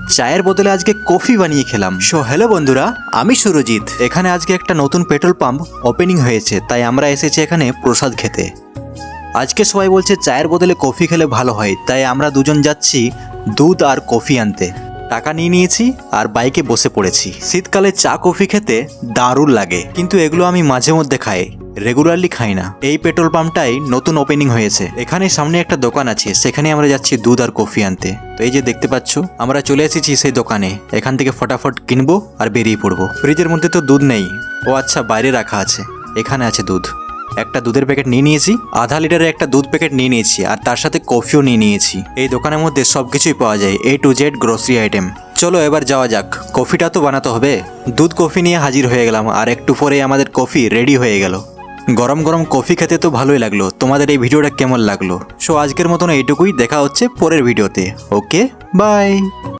চায়ের বদলে আজকে কফি বানিয়ে খেলাম। সো হ্যালো বন্ধুরা, আমি সুরজিৎ। এখানে আজকে একটা নতুন পেট্রোল পাম্প ওপেনিং হয়েছে, তাই আমরা এসেছি এখানে প্রসাদ খেতে। আজকে সবাই বলছে চায়ের বদলে কফি খেলে ভালো হয়, তাই আমরা দুজন যাচ্ছি দুধ আর কফি আনতে। টাকা নিয়ে নিয়েছি আর বাইকে বসে পড়েছি। শীতকালে চা কফি খেতে দারুণ লাগে, কিন্তু এগুলো আমি মাঝে মধ্যে খাই, রেগুলারলি খাই না। এই পেট্রোল পাম্পটাই নতুন ওপেনিং হয়েছে। এখানে সামনে একটা দোকান আছে, সেখানে আমরা যাচ্ছি দুধ আর কফি আনতে। তো এই যে দেখতে পাচ্ছ, আমরা চলে এসেছি সেই দোকানে। এখান থেকে ফটাফট কিনবো আর বেরিয়ে পড়বো। ফ্রিজের মধ্যে তো দুধ নেই, ও আচ্ছা বাইরে রাখা আছে। এখানে আছে দুধ। একটা দুধের প্যাকেট নিয়ে নিয়েছি, আধা লিটারের একটা দুধ প্যাকেট নিয়ে নিয়েছি, আর তার সাথে কফিও নিয়ে নিয়েছি। এই দোকানের মধ্যে সবকিছুই পাওয়া যায়, A to Z grocery item. চলো এবার যাওয়া যাক, কফিটা তো বানাতে হবে। দুধ কফি নিয়ে হাজির হয়ে গেলাম, আর একটু পরে আমাদের কফি রেডি হয়ে গেল। গরম গরম কফি খেতে তো ভালোই লাগলো। তোমাদের এই ভিডিওটা কেমন লাগলো? সো আজকের মতন এইটুকুই, দেখা হচ্ছে পরের ভিডিওতে। ওকে, বাই।